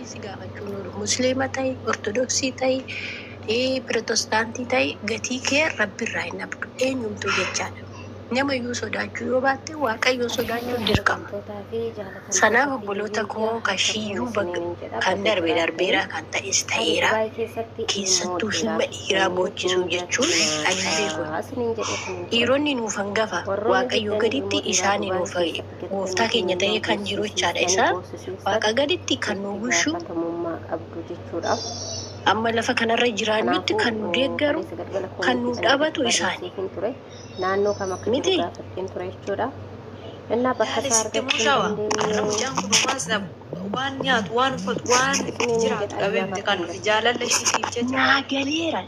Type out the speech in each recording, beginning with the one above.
rabbii si gaafachuu nuru musliima ta'e ortodoksii ta'e pirootestaantii ta'e gatii kee rabbiirraa hin abdu eenyumtuu jechaadha. Nama iyyuu sodaachuu yoo baatte waaqayyo sodaachuun dirqama. Sanaaf obboloota koo kashiyyuu kan darbeera kan ta'es ta'eera keessattuu himma dhiiraa boochisuu jechuun ani beeku. Dhiironni nuuf hangafa waaqayyo gaditti isaan nuuf gooftaa keenya ta'ee kan jiru jechaadha isaan waaqa gaditti kan nu bulchu. Amma lafa kanarra jiraannutti kan nu deeggaru kan nu dhabatu isaani. Naannoo kama miti እና በከሳርገ waan nyaatu waan uffatu waan jiraatu dhabeemte kan dhufe jaalallesh siif jecha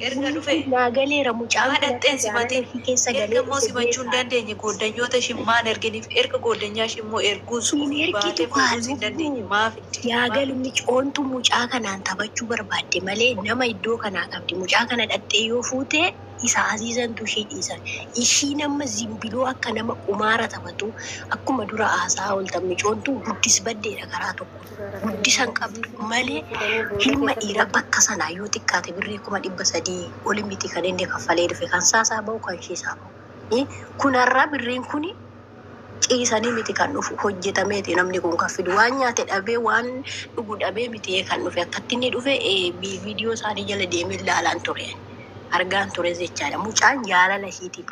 erga dhufe mucaan dhaxxeen simatee erga immoo simachuu hin dandeenye gooddanyoota shimmaan erganiif erga gooddanyaa shimmoo erguun sun baatee fuudhuu hin dandeenye maaf yaa galmi coontu mucaa kanaan taphachuu barbaadde malee nama iddoo kanaa qabdi mucaa kana dhaxxee yoo fuute isa aziizantu ishee dhiisan ishii nama zimbiloo akka nama qumaara taphatu akkuma dura haasaa ooltamni coontu guddis baddeedha karaa tokko guddisan qabdu malee ilma dhiira bakka sanaa yoo xiqqaate birrii 300 oli miti kan inni kaffalee dhufe kan saasaa bahu kan isheesaa bahu kunarraa birriin kuni ciisanii miti kan dhufu hojjetameeti namni kun kan fidu waan nyaate dhabee waan dhugu dhabee miti kan dhufe akkatti inni dhufe viidiyoo isaanii jala deemee ilaalaan ture. Argaan ture jechaadha mucaan jaalala isheetiif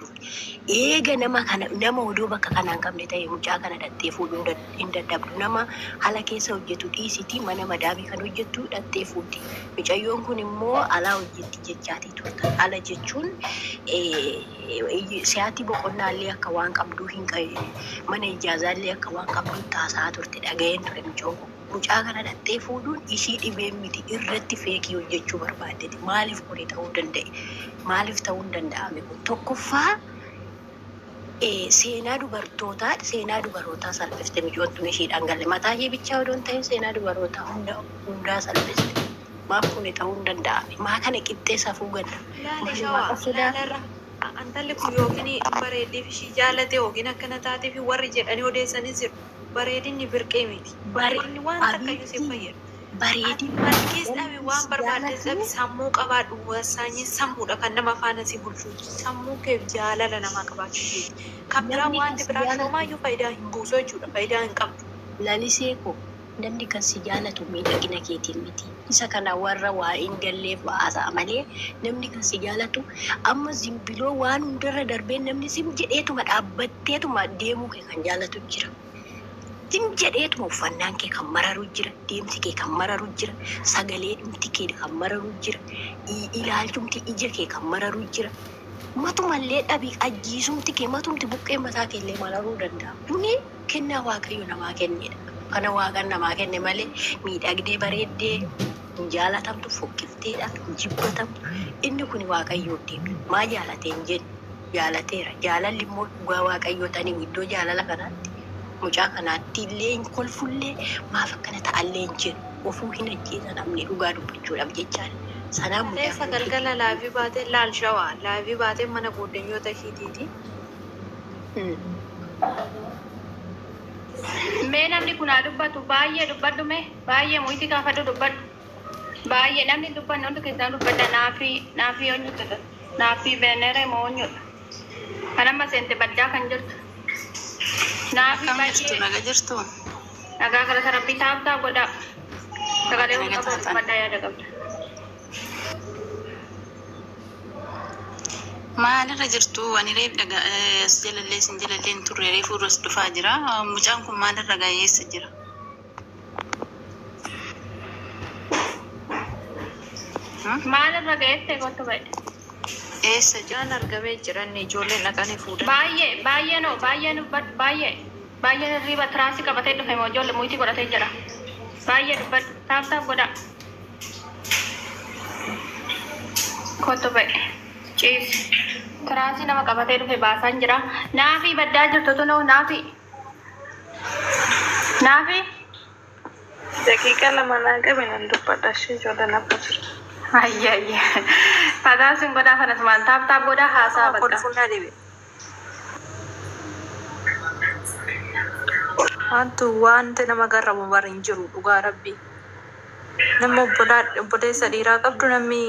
eega nama odoo bakka kanaan qabne ta'e mucaa kana dhattee fuudhuu hin dadhabdu nama ala keessa hojjetu dhiisiti mana madaabii kan hojjettu dhattee fuudhi mucayyoon kun immoo alaa hojjetti jechaatii turte ala jechuun siyaati boqonnaallee akka waan qabduu hin mana ijaazaallee akka waan qabduu taasaa turte dhaga'een ture mucaa kana dhattee fuudhuun ishii dhibee miti irratti feekii hojjechuu barbaadde maaliif kuni ta'uu danda'e maaliif ta'uu hin danda'ame kun tokkoffaa seenaa dubartootaa salphiste mijoottuun ishiidhaan galle mataa ishee bichaa odoo hin ta'in seenaa dubartootaa hundaa salphiste maaf kuni ta'uu hin danda'ame maa kana qixxee safuu ganna antalli kun yookiin bareeddiif ishii jaalate yookiin akkana taateef warri jedhanii odeessanis jiru. Bareedinni birqee miti. Bareedinni waan takkayyuu si fayyadu. Bareedinni malkees dhabe waan barbaaddes dhabe sammuu qabaadhu wasaanii sammuudha kan nama faana si bulchu. Sammuu keef jaalala namaa qabaachuu jechuudha. Kan biraa wanti biraa shomaayyuu faayidaa hin buusu jechuudha. Faayidaa hin qabdu. Lalisee koo namni kan si jaalatu miidhagina keetiin miti. Isa kana warra waa hin galleef ba'aasaa malee namni kan si jaalatu amma zimbiloo waan hundarra darbeen namni sim jedheetuma dhaabbatteetuma deemuu kee kan jaalatu jira. Sim jedheetuma uffannaan kee kan mararu jira, deemsi kee kan mararu jira, sagalee dhumti kee kan mararu jira, ilaalchumti ija kee kan mararu jira. Matumallee dhabii ajjiisumti kee matumti buqqee mataa keellee mararuu danda'a. Kuni kennaa waaqayyo namaa kennedha. Kana waaqan namaa kenne malee miidhagdee bareeddee jaalatamtu fokkifteedha jibbatamtu inni kun waaqayyoo deemu maa jaalateen jennu jaalateera jaalalli immoo dhugaa waaqayyoo tanii iddoo jaalala kanaatti mucaa kanaatti illee hin kolfullee maaf akkana ta'allee hin jennu ofuu hin ajjeesan namni dhugaa dubbachuudhaaf jechaan sanaan mucaa galgala laafii baatee laalshawaa laafii baatee mana booddanyoota ishiitiiti. Mee namni kun haa dubbatu baay'ee dubbadhu mee baay'ee muitii gaafadhu dubbadhu baay'ee namni dubbanne hundi keessaa dubbadha naafii onyutudha naafii beenere moo onyudha kan amma seente baddaa kan jirtu naafii baay'ee naga jirtu nagaa gara sarabbii taabtaa godha sagalee hunda qabu baddaa yaada qabda. Maalirra jirtu ani reef jalallee sin jalallee turre reefu ras dhufaa jira mucaan kun maalirra gaayessa jira maalirra gaayesse gotu bae eessa jiraan argamee jiran ijoolleen dhaqanii fuudhan baay'ee riba tiraasii qabatee dhufe moo ijoollee muitii godhatee jira baay'ee dubbadhu taaf godha gotu bae ciisi tiraasii nama qabatee dhufe baasaan jira naafii baddaa jirtu tunoo naafii daqiiqa lama naa qabe nan dubbadha ishee ijoolleen abba jira. Ayya fagaa sin godhaa fanasumaan taaf godhaa haasaa bakka. Wanti nama garramu bara hin jiru dhugaa rabbii. Nama obboleessa dhiiraa qabdu namni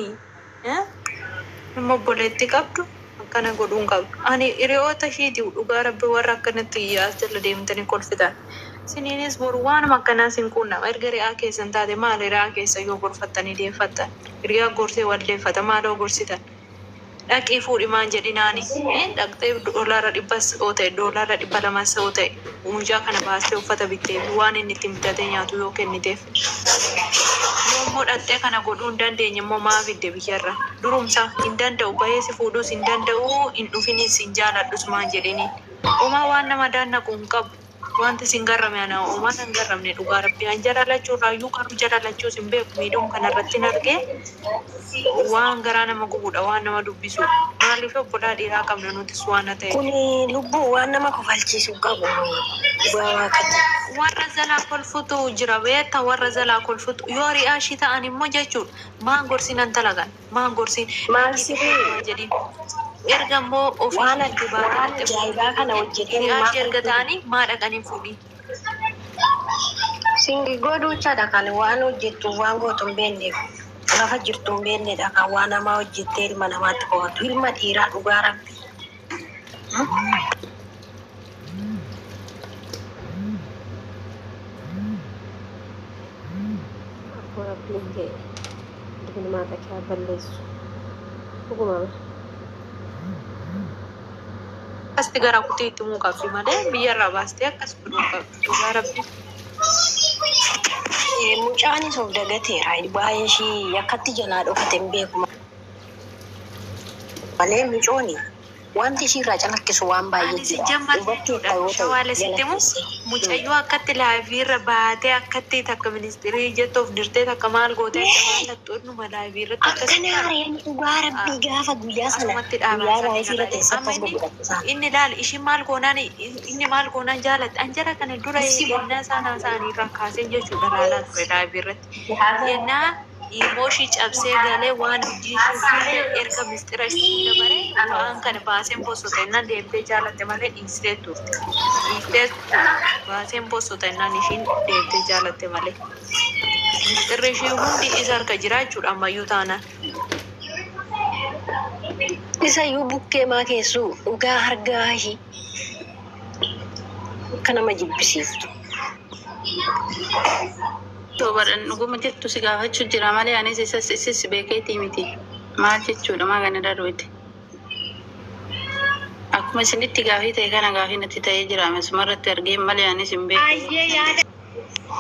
nama obboleetti qabdu akkana godhuun qabdu. Ani hiriyoota isheetii dhugaa rabbi warra akkanatti as jala deemtanii kolfitan. Siniinis boru waanuma akkanaa sin quunnama. Erga ri'aa keessan taate maal ri'aa keessa yoo gorfattanii deeffattan? Hiriyaa gorsee wal deeffata maaloo gorsitan? Dhaqii fuudhimaan jedhinaani. Dhaqxee doolaara 100 oo ta'e doolaara 200 oo ta'e mucaa kana baastee uffata bittee waan inni ittiin bitatee nyaatu yoo kenniteef. Yoommoo dhaqxee kana godhuu hin dandeenye immoo maa fidde biyyarra? Durumsa hin danda'u bayeesi fuudhuus hin danda'u hin dhufinis hin jaaladhus maan jedhiniin. Homaa waan nama daannaqu hin qabu. Wanti sin garrame ana homaa hin garramne dhugaa rabbii an jaalachuu raayyuu qaruu jaalachuus hin beeku miidhuun kanarratti hin argee waan garaa nama gubuudha waan nama dubbisu maaliif obbolaa dhiiraa qabna nutis waan ta'e Kuni lubbuu waan nama kofalchiisu qabu. Dhugaa waaqatti. warra zalaa kolfutu jira beekta warra zalaa kolfutu yoo ri'aashii ta'an immoo jechuudha maan gorsiin an talagan maan gorsiin Maal sirrii? jedhin erga immoo Waan ofii dibaadhaatti ajaa'ibaa kana hojjetanii ri'aashii erga ta'anii maa dhaqaniin fuudhii. Singi godhuuchaadha kan waan hojjettu waan gootu hin beekneef lafa jirtu hin beeknedha kan waan namaa hojjettee ilma namaatti qo'atu ilma dhiiraa dhugaa rabbi. Rabbiin kee ilmaa dhaqaa balleessu dhuguma Asti gara kutii itti muu qabdi malee biyyarraa baastee akkas fudhuu qabdi dhugaa rabbi. Mucaanis of dagateera baay'ee ishii akkatti jalaa dhokate hin beeku malee micooni wanti ishii irraa calaqqisu waan baay'ee Ani si jammadhuudha shawaale sitti mu mucayyoo akkatti laaviirra baatee akkatti takka ministirii jettoof dirtee takka maal gootee dhalattuudhuma laaviirratti akkana hareen dhugaa rabbii gaafa guyyaa sana asumatti guyyaa dhaabaa raayisii irratti eessatti as godhatan inni laal ishiin maal goonaan inni maal goonaan jaalatti anjara kana dura yennaa isaanaa isaanii irraa kaasee jechuudha laalaa ture laaviirratti yennaa Imooshii cabsee galee waan hojii ishee erga mistira ishee dabaree waan kana baaseen bosota innaan deemtee jaalatte malee dhiistee turte. Dhiistee baaseen bosota innaan ishiin deemtee jaalatte malee. Mistirri ishee hundi isa harka jira jechuudha ammayyuu taanaan. isa iyyuu bukkee maa keessuu dhugaa argaa ishii akka nama jibbisiiftu. Tobaadhaan dhuguma jettu si gaafachuu jira malee anis isas beekeetii miti. Maal jechuudha maa kana darbeeti. Akkuma isinitti gaafii ta'e kana gaafii natti ta'ee jira. Masumarratti argee malee anis hin beeku. Baay'ee yaada.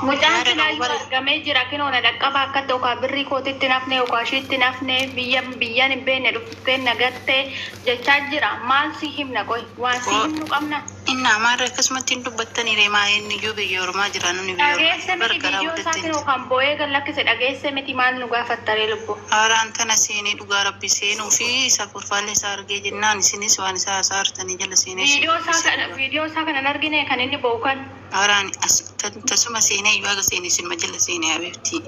Mucaan silaayyuu argamee jira kinoona dhaqqaba akka tokko birrii kootitti nafne yookaan ishiitti nafne biyyaan hin beekne dhuftee nagattee jechaa jira. Maal si himna qoy waan si himnu qabna. Inni amaarra akkasumatti hin dubbattanii reemaa inni iyyuu biyya ormaa jira nuni biyya Dhageesse miti biyyoo isaa kinoo kan boo'ee gallakkise dhageesse miti maal nu gaafattaree lubbu. haaraan tana seenee dhugaa rabbi seenuu fi isa kurfaallee isaa argee jennaan isinis waan isaa hasaartanii jala seenee Viidiyoo isaa kanan argine kan inni boo'u kan. haaraan tasuma seenee iyyuu aga seenee sinuma jala seenee abeebtii.